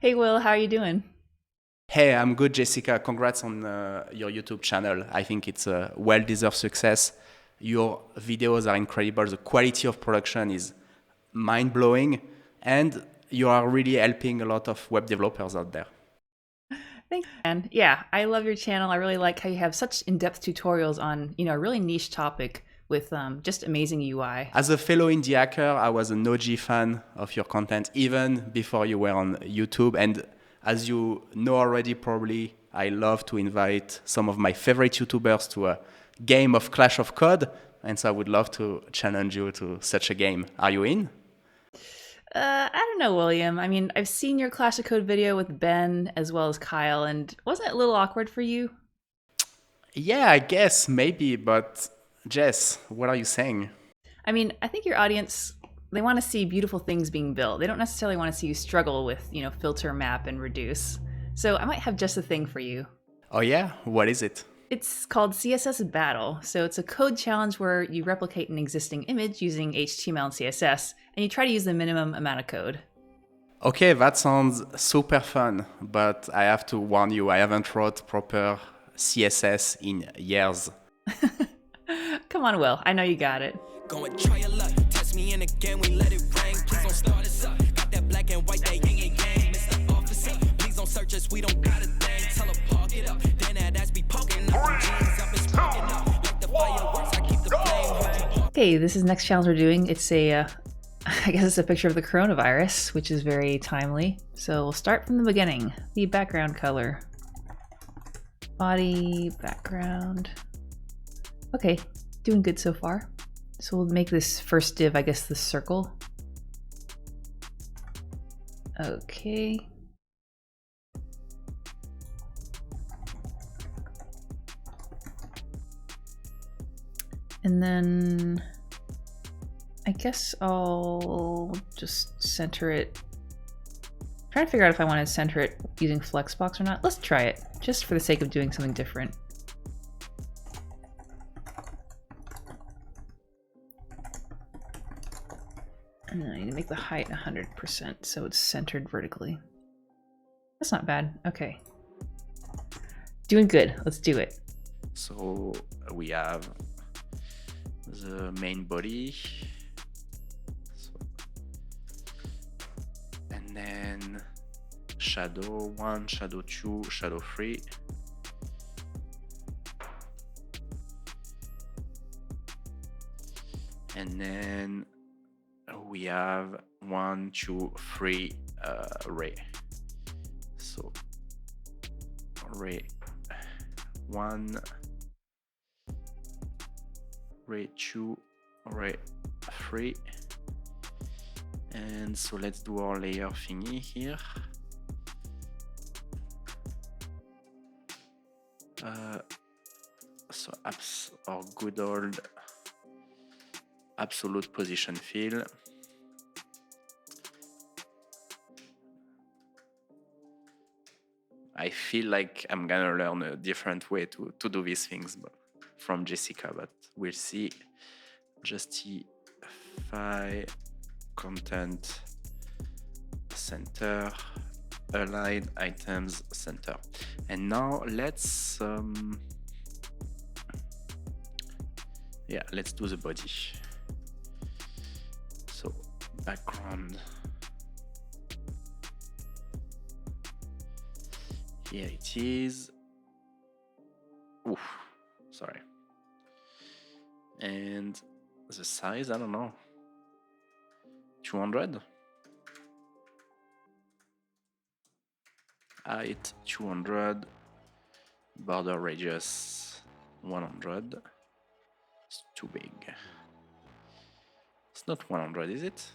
Hey Will, how are you doing? Hey, I'm good, Jessica. Congrats on your YouTube channel. I think it's a well-deserved success. Your videos are incredible. The quality of production is mind-blowing, and you are really helping a lot of web developers out there. Thanks. And yeah, I love your channel. I really like how you have such in-depth tutorials on, a really niche topic with just amazing UI. As a fellow indie hacker, I was an OG fan of your content even before you were on YouTube. And as you know already, probably, I love to invite some of my favorite YouTubers to a game of Clash of Code. And so I would love to challenge you to such a game. Are you in? I don't know, William. I mean, I've seen your Clash of Code video with Ben as well as Kyle, and wasn't it a little awkward for you? Yeah, I guess maybe, but Jess, what are you saying? I mean, I think your audience, they want to see beautiful things being built. They don't necessarily want to see you struggle with, filter, map, and reduce. So I might have just the thing for you. Oh yeah, what is it? It's called CSSBattle. So it's a code challenge where you replicate an existing image using HTML and CSS, and you try to use the minimum amount of code. Okay, that sounds super fun, but I have to warn you, I haven't wrote proper CSS in years. Come on, Will. I know you got it. Go and try your luck. Test me in again, we let it rain. Please don't start us up. Got that black and white, that yin and yang. Mr. Officer, please don't search us, we don't got a thing. Tell her park it up, then that ass be poking up. The jeans up and sparking up. Like the fireworks, I keep the flame. Okay, this is the next challenge we're doing. It's a, I guess it's a picture of the coronavirus, which is very timely. So we'll start from the beginning. The background color. Body, background. Okay, doing good so far. So we'll make this first div, I guess, the circle. Okay. And then I guess I'll just center it. Trying to figure out if I want to center it using Flexbox or not. Let's try it, just for the sake of doing something different. And then I need to make the height 100% so it's centered vertically. That's not bad. Okay. Doing good. Let's do it. So we have the main body. And then shadow 1, shadow 2, shadow 3. And then we have 1, 2, 3 ray. So ray 1, ray 2, ray 3. And so let's do our layer thingy here. So our good old absolute position fill. I feel like I'm gonna learn a different way to do these things from Jessica, but we'll see. Justify content center, align items center. And now let's let's do the body. So background, here it is. Oof, sorry. And the size, I don't know, 200. Height 200, border radius 100. It's too big. It's not 100, is it?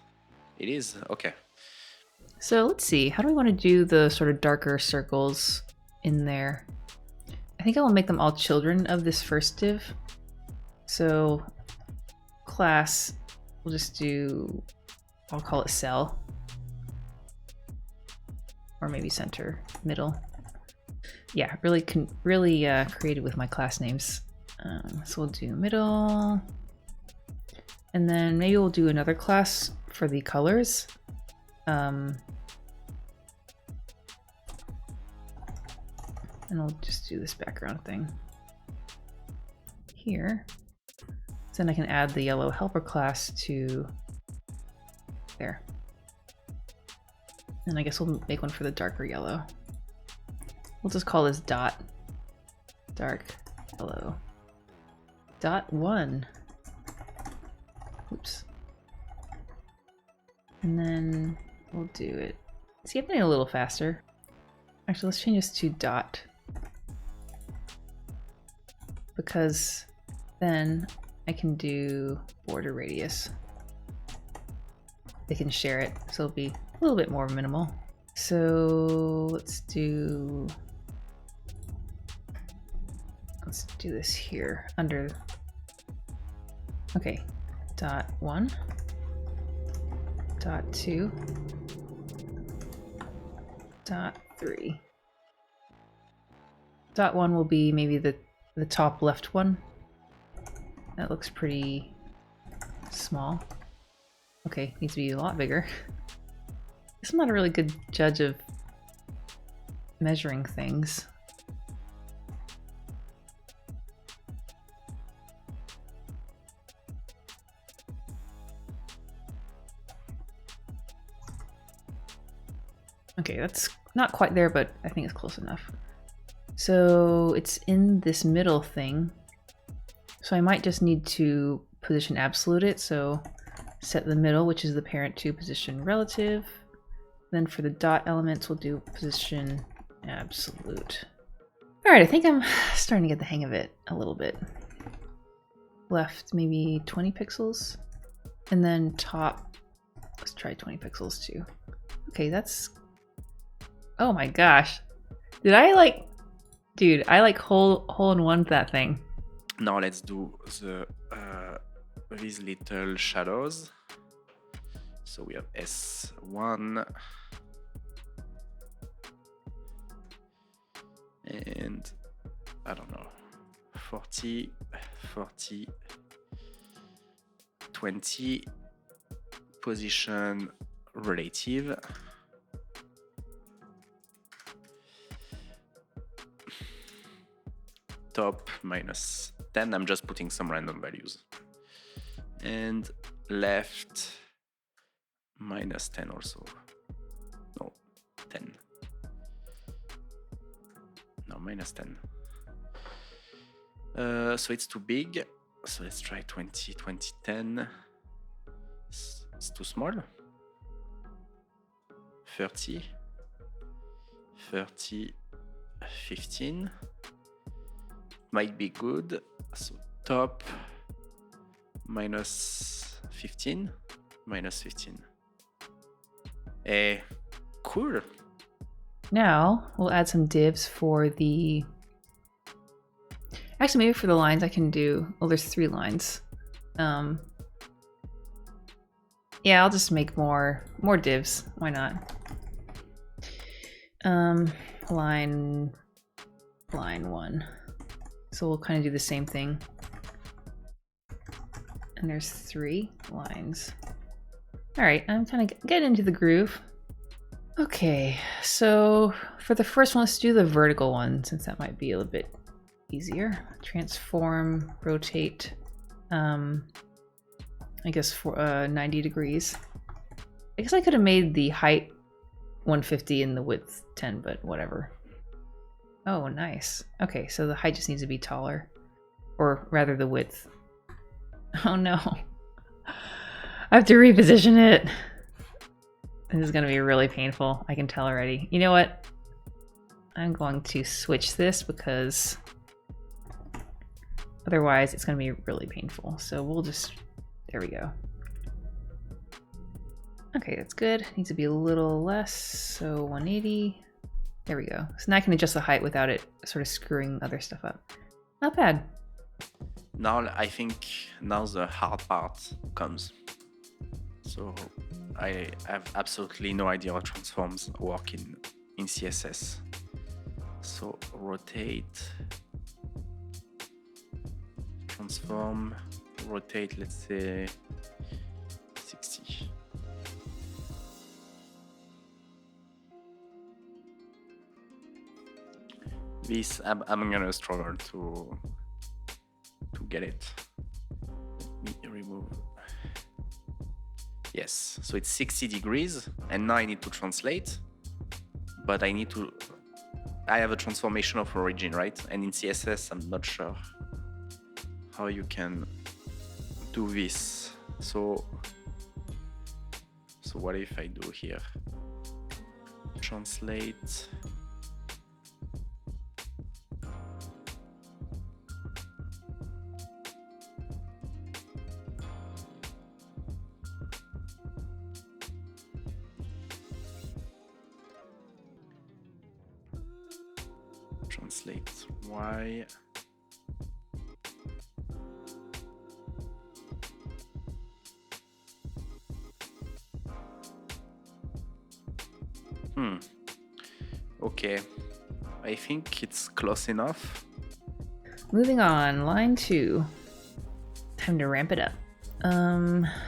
It is, okay. So let's see, how do we want to do the sort of darker circles in there? I think I will make them all children of this first div. So class, we'll just do, I'll call it cell. Or maybe center, middle. Yeah, really creative with my class names. So we'll do middle. And then maybe we'll do another class for the colors. and I'll just do this background thing here. So then I can add the yellow helper class to there. And I guess we'll make one for the darker yellow. We'll just call this dot dark yellow. Dot 1. Oops. And then we'll do it. See, I'm getting a little faster. Actually, let's change this to dot. Because then I can do border radius. They can share it, so it'll be a little bit more minimal. So let's do this here under. Okay, dot 1, dot 2, dot 3. Dot 1 will be maybe the top left one. That looks pretty small. Okay, needs to be a lot bigger. Guess I'm not a really good judge of measuring things. Okay, that's not quite there, but I think it's close enough. So it's in this middle thing. So I might just need to position absolute it. So set the middle, which is the parent to position relative. Then for the dot elements, we'll do position absolute. All right, I think I'm starting to get the hang of it a little bit. Left, maybe 20 pixels. And then top, let's try 20 pixels too. Okay, that's, oh my gosh. Did I like, dude, I like hole in one that thing. Now let's do the these little shadows. So we have S1 and I don't know, 40, 40, 20, position relative. Top minus 10, I'm just putting some random values. And left minus 10 also. No, 10. No, minus 10. So it's too big. So let's try 20, 20, 10. It's too small. 30, 30, 15. Might be good. So top minus 15, minus 15. Cool. Now we'll add some divs for the, actually maybe for the lines I can do, well there's 3 lines. Yeah, I'll just make more divs, why not? Line 1. So we'll kind of do the same thing. And there's 3 lines. All right, I'm kind of getting into the groove. Okay, so for the first one, let's do the vertical one, since that might be a little bit easier. Transform, rotate, I guess for 90 degrees. I guess I could have made the height 150 and the width 10, but whatever. Oh, nice. Okay, so the height just needs to be taller. Or rather the width. Oh no. I have to reposition it. This is going to be really painful. I can tell already. You know what? I'm going to switch this because otherwise it's going to be really painful. So we'll just, there we go. Okay, that's good. Needs to be a little less. So 180. There we go. So now I can adjust the height without it sort of screwing other stuff up. Not bad. Now I think now the hard part comes. So I have absolutely no idea how transforms work in CSS. So rotate, transform, rotate, let's say 60. This I'm gonna struggle to get it. Let me remove. Yes, so it's 60 degrees, and now I need to translate, but I have a transformation of origin, right? And in CSS, I'm not sure how you can do this. So what if I do here? Translate. Translate Y. Okay, I think it's close enough. Moving on, line 2. Time to ramp it up.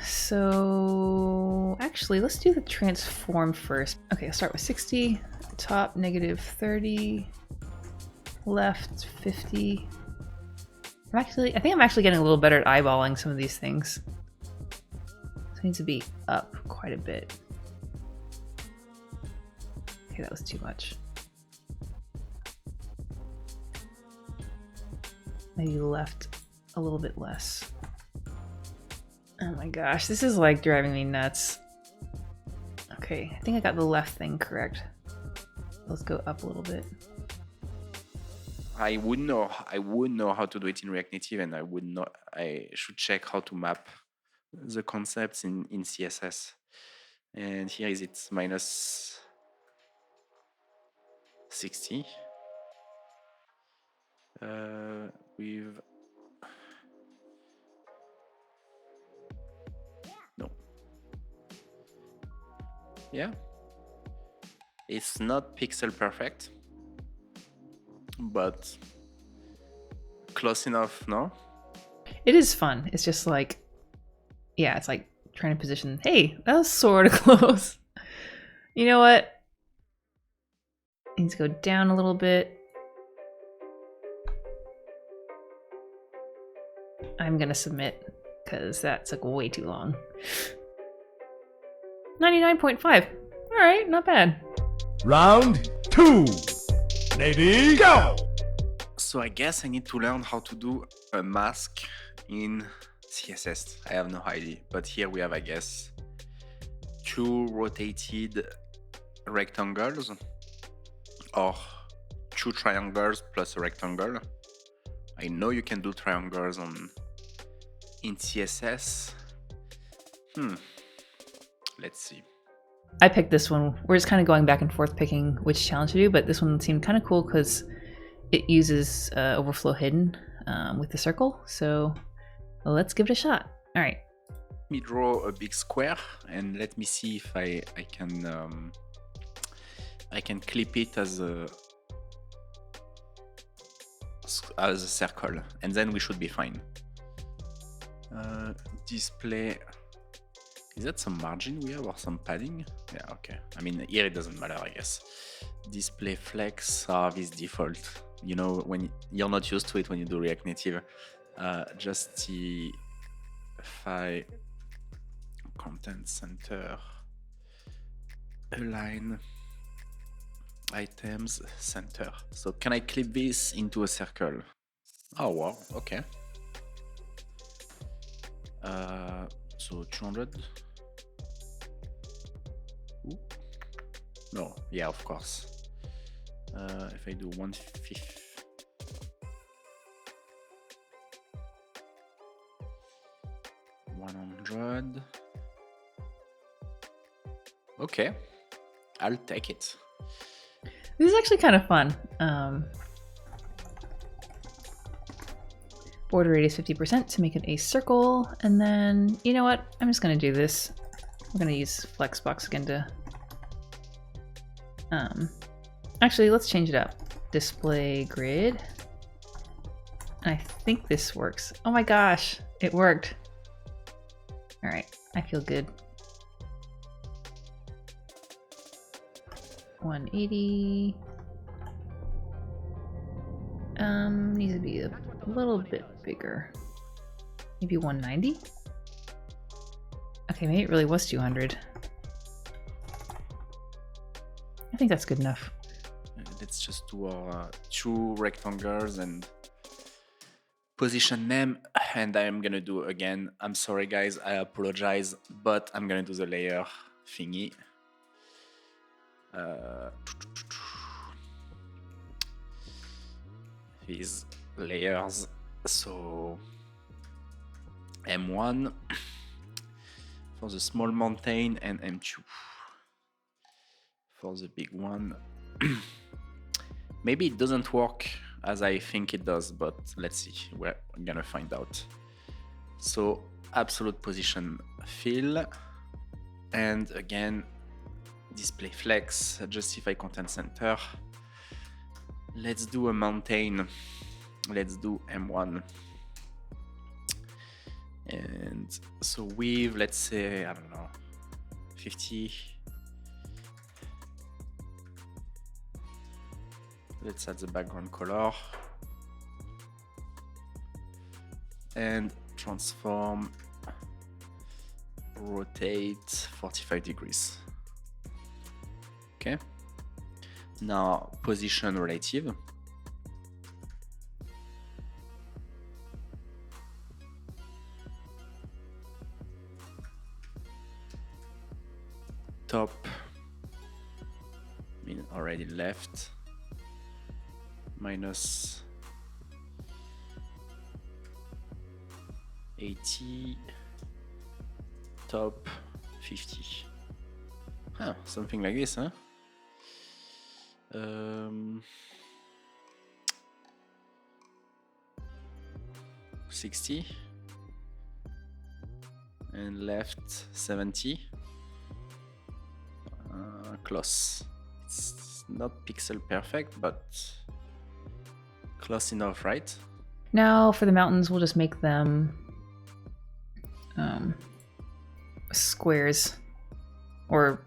So actually, let's do the transform first. Okay, I'll start with 60, top negative 30, left 50. I think I'm actually getting a little better at eyeballing some of these things. So it needs to be up quite a bit. Okay, that was too much. Maybe left a little bit less. Oh my gosh, this is like driving me nuts. Okay, I think I got the left thing correct. Let's go up a little bit. I would know how to do it in React Native, and I should check how to map the concepts in CSS. And here is it minus 60 with no. Yeah, it's not pixel perfect, but close enough, no? It is fun. It's just like, yeah, it's like trying to position. Hey, that was sort of close. You know what? It needs to go down a little bit. I'm gonna submit because that took way too long. 99.5. All right, not bad. Round 2. Ready, go! So I guess I need to learn how to do a mask in CSS. I have no idea, but here we have, I guess, 2 rotated rectangles or 2 triangles plus a rectangle. I know you can do triangles in CSS. Let's see. I picked this one. We're just kind of going back and forth picking which challenge to do, but this one seemed kind of cool because it uses overflow hidden with the circle. So let's give it a shot. All right. Let me draw a big square and let me see if I can clip it as a circle, and then we should be fine. Display. Is that some margin we have or some padding? Yeah, okay. I mean, here it doesn't matter, I guess. Display flex are this default. You know, when you're not used to it when you do React Native, justify content center, align items center. So can I clip this into a circle? Oh wow, okay. So 200. Ooh. No, yeah, of course. If I do 150. 100. Okay, I'll take it. This is actually kind of fun. Border radius 50% to make it a circle. And then, you know what? I'm just going to do this. I'm going to use Flexbox again to... Actually, let's change it up. Display grid. And I think this works. Oh my gosh, it worked. All right, I feel good. 180. Needs to be a little bit bigger. Maybe 190? Okay, maybe it really was 200. I think that's good enough. Let's just do our 2 rectangles and position them. And I'm gonna do again. I'm sorry, guys. I apologize, but I'm gonna do the layer thingy. These layers. So M1 for the small mountain and M2 for the big one. Maybe it doesn't work as I think it does, but let's see. We're gonna find out. So absolute position fill, and again display flex, justify content center. Let's do a mountain. Let's do M1. And so with, let's say, I don't know, 50. Let's add the background color. And transform, rotate 45 degrees. Okay. Now position relative. Top, I mean already left, minus 80, top 50. Huh, something like this, huh? 60 and left 70. Close. It's not pixel perfect, but close enough, right? Now for the mountains, we'll just make them squares. Or,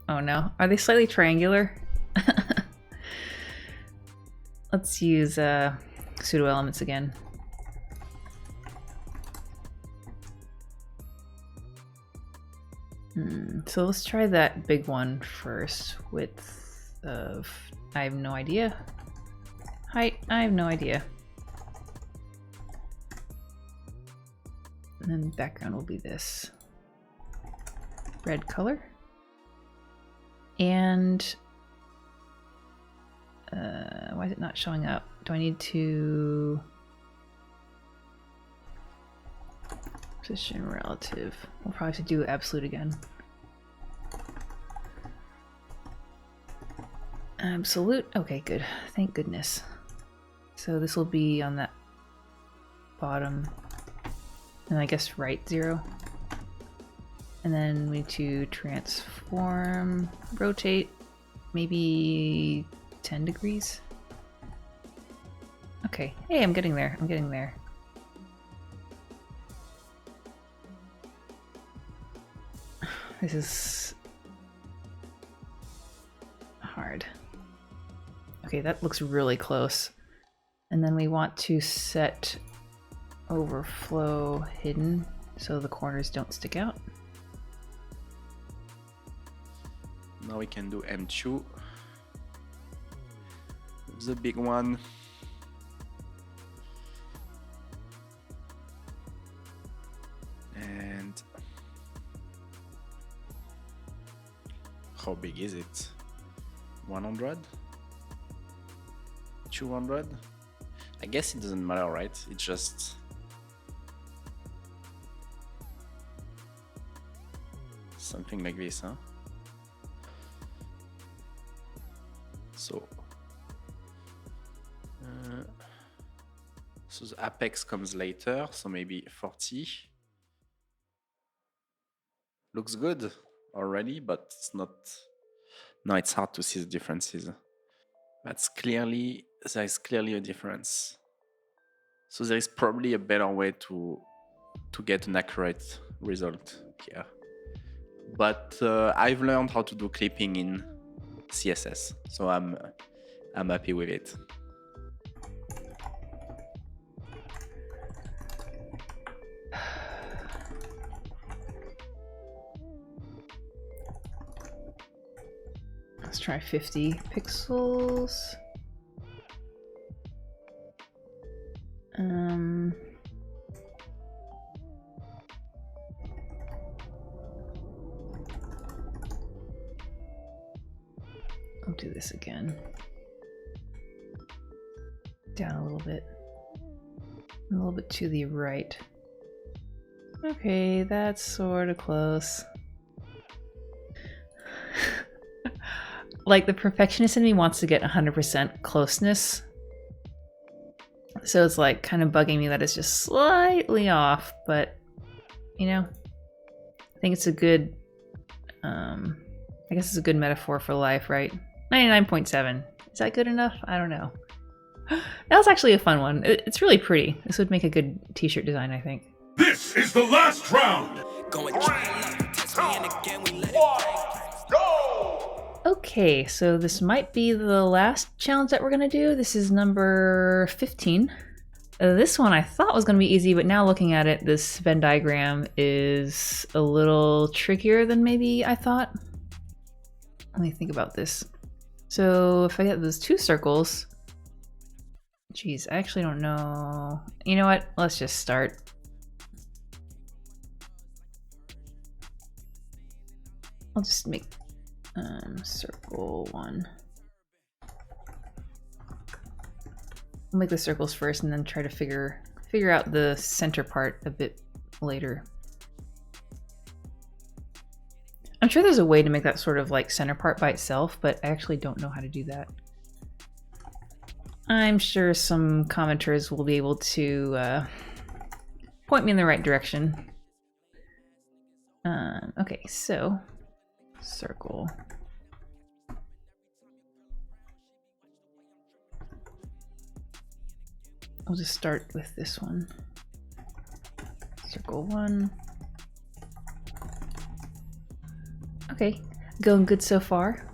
oh no, are they slightly triangular? Let's use pseudo elements again. So let's try that big one first. Width of, I have no idea. Height, I have no idea. And then background will be this red color. And why is it not showing up? Do I need to position relative? We'll probably have to do absolute again. Absolute. Okay, good. Thank goodness. So this will be on that bottom, and I guess right 0. And then we need to transform, rotate, maybe 10 degrees. Okay. Hey, I'm getting there. I'm getting there. This is hard. Okay, that looks really close. And then we want to set overflow hidden so the corners don't stick out. Now we can do M2. The big one. And how big is it? 100? 200? I guess it doesn't matter, right? It's just something like this, huh? So the apex comes later, so maybe 40. Looks good already, but it's not. No, it's hard to see the differences. There's clearly a difference. So there is probably a better way to get an accurate result here. But I've learned how to do clipping in CSS, so I'm happy with it. Let's try 50 pixels. I'll do this again. Down a little bit. A little bit to the right. Okay, that's sort of close. Like, the perfectionist in me wants to get 100% closeness. So it's like kind of bugging me that it's just slightly off, but you know, I think it's a good, I guess it's a good metaphor for life, right? 99.7. Is that good enough? I don't know. That was actually a fun one. It's really pretty. This would make a good t-shirt design, I think. This is the last round. 3, 2, 1, go! Okay, so this might be the last challenge that we're gonna do. This is number 15. This one I thought was gonna be easy, but now looking at it, this Venn diagram is a little trickier than maybe I thought. Let me think about this. So if I get those 2 circles, geez, I actually don't know. You know what? Let's just start. I'll just make circle 1. I'll make the circles first and then try to figure out the center part a bit later. I'm sure there's a way to make that sort of like center part by itself, but I actually don't know how to do that. I'm sure some commenters will be able to point me in the right direction. Okay, so circle. I'll just start with this one. Circle 1. Okay, going good so far.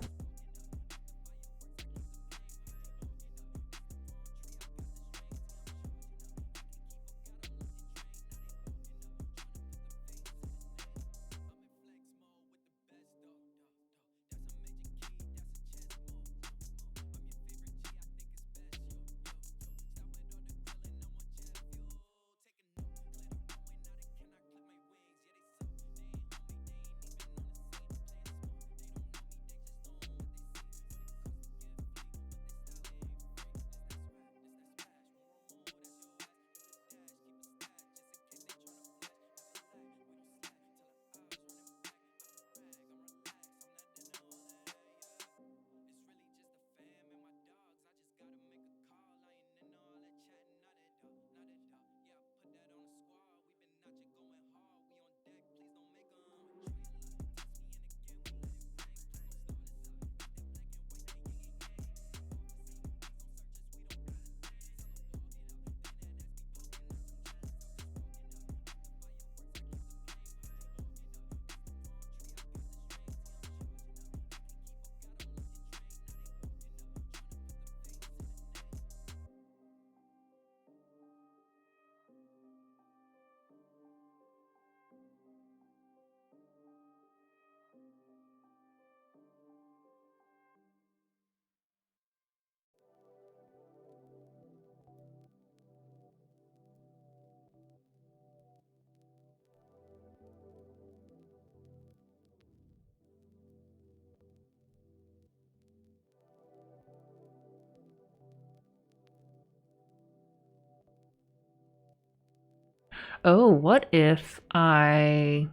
Oh, what if I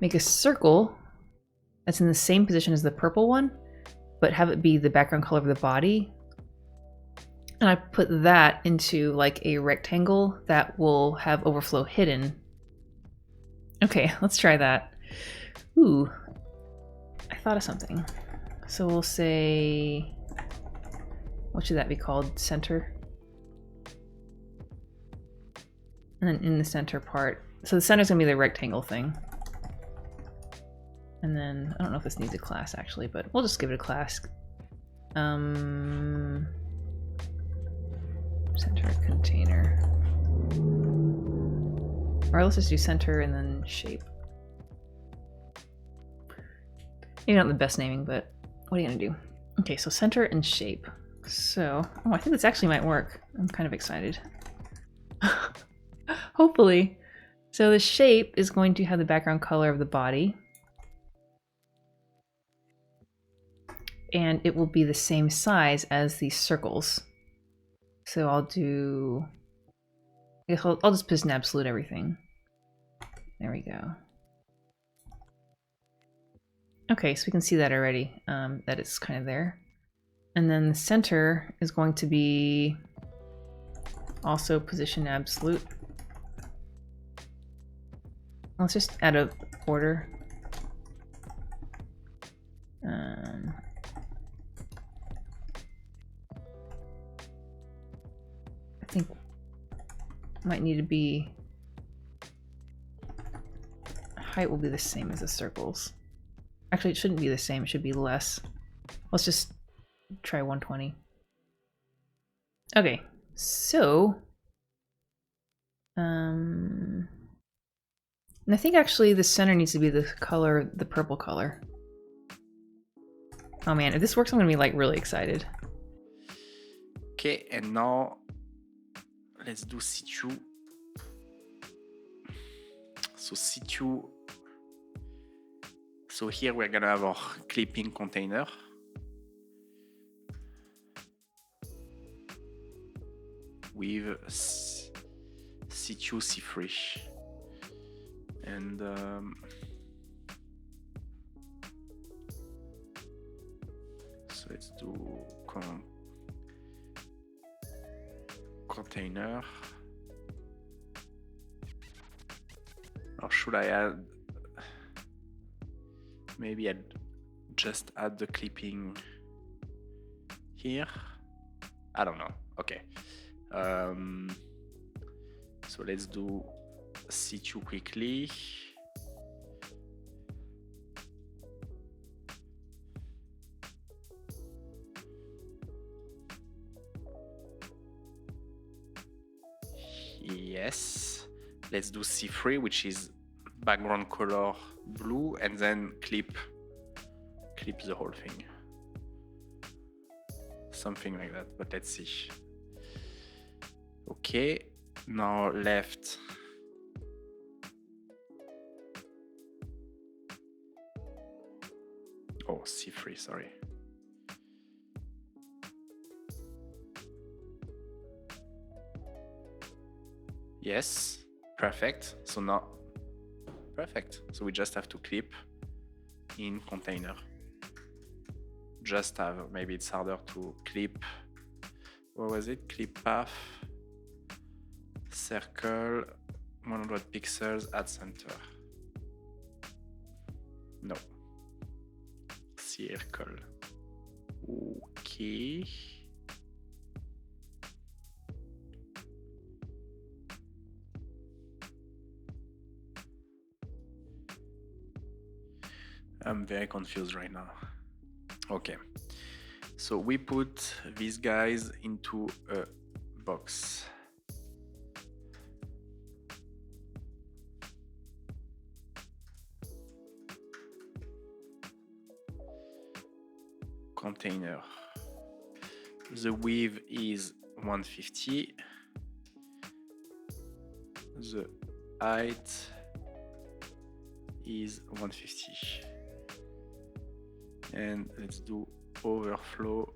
make a circle that's in the same position as the purple one, but have it be the background color of the body? And I put that into like a rectangle that will have overflow hidden. Okay, let's try that. Ooh, I thought of something. So we'll say, what should that be called? Center. And then in the center part, so the center's gonna be the rectangle thing. And then, I don't know if this needs a class actually, but we'll just give it a class. Center container. Or let's just do center and then shape. Maybe not the best naming, but what are you gonna do? Okay, so center and shape. So, oh, I think this actually might work. I'm kind of excited. Hopefully. So the shape is going to have the background color of the body. And it will be the same size as these circles. So I'll do... I'll just position absolute everything. There we go. Okay, so we can see that already, that it's kind of there. And then the center is going to be also position absolute. Let's just add a border. I think might need to be... Height will be the same as the circles. Actually, it shouldn't be the same, it should be less. Let's just try 120. Okay, so... and I think actually the center needs to be the color, the purple color. Oh man, if this works, I'm gonna be like really excited. Okay, and now let's do situ. So situ. So here we're gonna have our clipping container. With situ C3. And so let's do container. Or should I add? Maybe I'd just add the clipping here. I don't know. Okay. So let's do situ quickly. Yes. Let's do C3, which is background color blue, and then clip the whole thing. Something like that, but let's see. Okay, now left. Oh, C3, sorry. Yes, perfect. So now, perfect. So we just have to clip in container. Just have, maybe it's harder to clip. What was it? Clip path, circle, 100 pixels at center. No. Circle. Okay. I'm very confused right now. Okay. So we put these guys into a box. Container. The width is 150. The height is 150. And let's do overflow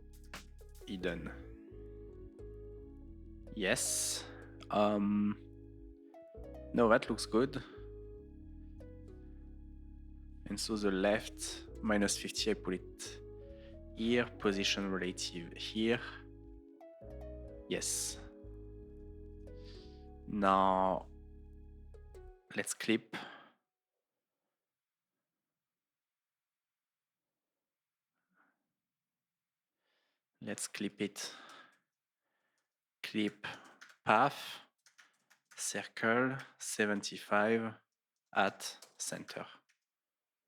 hidden. Yes. No, that looks good. And so the left minus 50, I put it here, position relative here. Yes. Now let's clip. Let's clip it. Clip path, circle, 75 at center.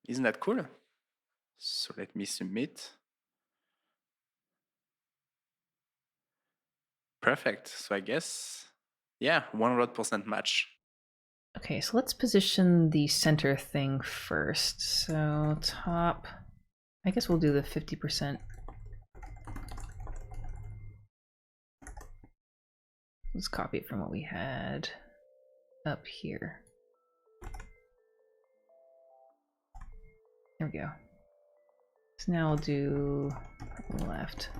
Isn't that cool? So let me submit. Perfect. So I guess, yeah, 100% match. Okay, so let's position the center thing first. So top I guess we'll do the 50%. Let's copy it from what we had up here. There we go. So now we'll do left.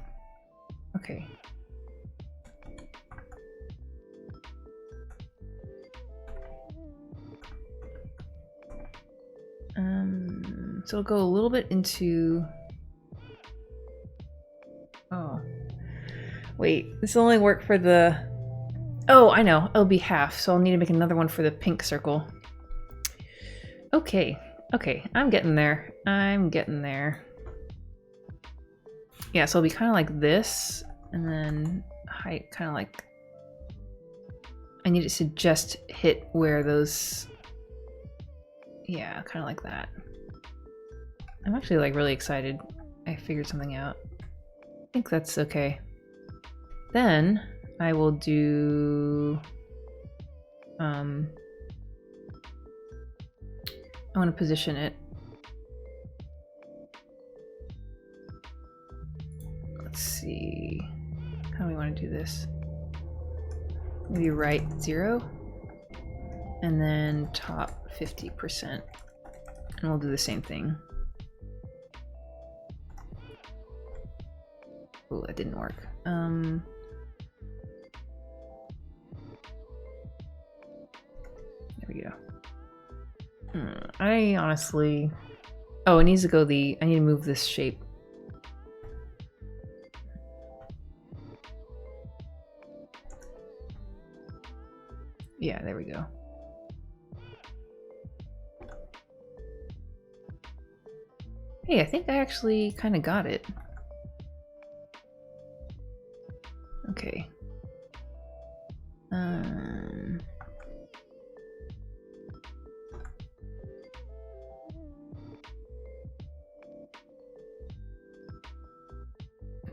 Okay. So we'll go a little bit into... Oh. Wait, this will only work for the... Oh, I know. It'll be half, so I'll need to make another one for the pink circle. Okay. Okay, I'm getting there. I'm getting there. Yeah, so it'll be kind of like this, and then height kind of like... I need it to just hit where those... Yeah, kind of like that. I'm actually like really excited. I figured something out. I think that's okay. Then I will do... I want to position it. Let's see. How do we want to do this? Maybe right 0. And then top 50%. And we'll do the same thing. Oh, that didn't work. There we go. I honestly... Oh, it needs to go the... I need to move this shape. Yeah, there we go. Hey, I think I actually kind of got it. Okay. I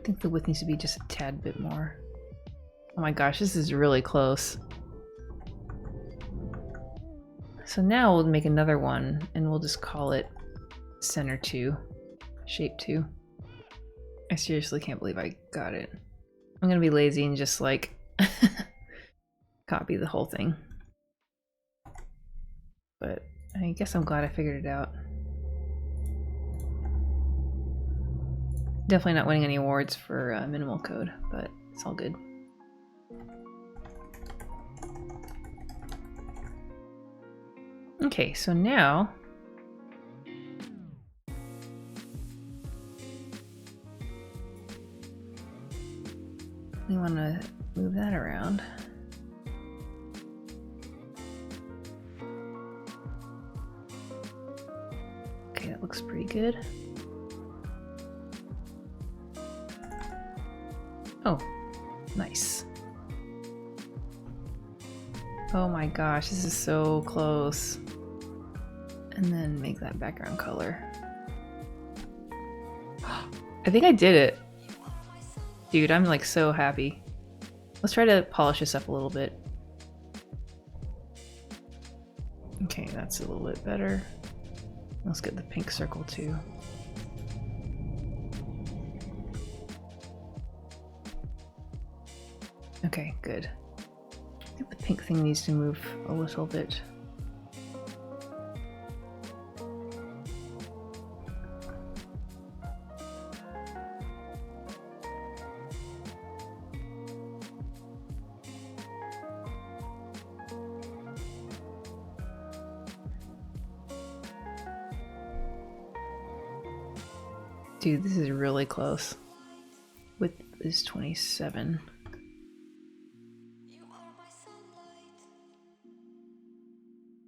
think the width needs to be just a tad bit more. Oh my gosh, this is really close. So now we'll make another one and we'll just call it center 2, shape 2. I seriously can't believe I got it. I'm gonna be lazy and just like copy the whole thing. But I guess I'm glad I figured it out. Definitely not winning any awards for minimal code, but it's all good. Okay, so now we want to move that around. Okay, that looks pretty good. Oh, nice. Oh my gosh, this is so close. And then make that background color. I think I did it. Dude, I'm like so happy. Let's try to polish this up a little bit. Okay, that's a little bit better. Let's get the pink circle too. Okay, good. I think the pink thing needs to move a little bit. Dude, this is really close. Width is 27.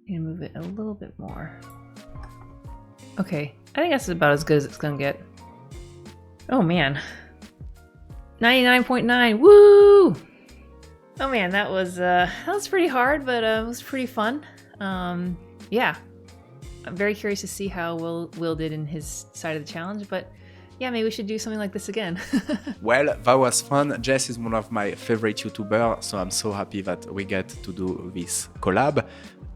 Need to move it a little bit more. Okay, I think that's about as good as it's gonna get. Oh man. 99.9, woo! Oh man, that was pretty hard, but it was pretty fun. Yeah. I'm very curious to see how Will did in his side of the challenge, but yeah, maybe we should do something like this again. Well, that was fun. Jess is one of my favorite YouTubers, so I'm so happy that we get to do this collab.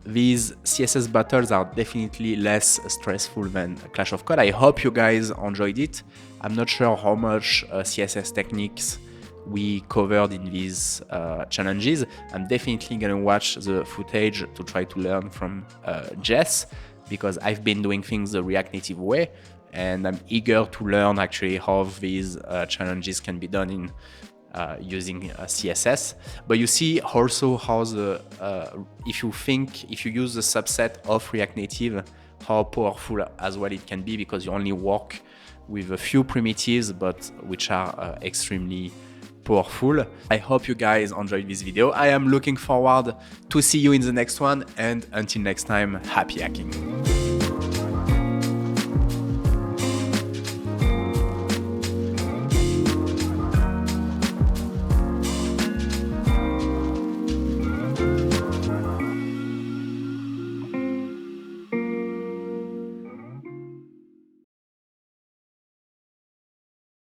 these CSS battles are definitely less stressful than Clash of Code. I hope you guys enjoyed it. I'm not sure how much CSS techniques we covered in these challenges. I'm definitely gonna watch the footage to try to learn from Jess, because I've been doing things the React Native way, and I'm eager to learn actually how these challenges can be done in using CSS. But you see also how the if you use the subset of React Native, how powerful as well it can be, because you only work with a few primitives, but which are extremely powerful. I hope you guys enjoyed this video. I am looking forward to see you in the next one, and until next time, happy hacking.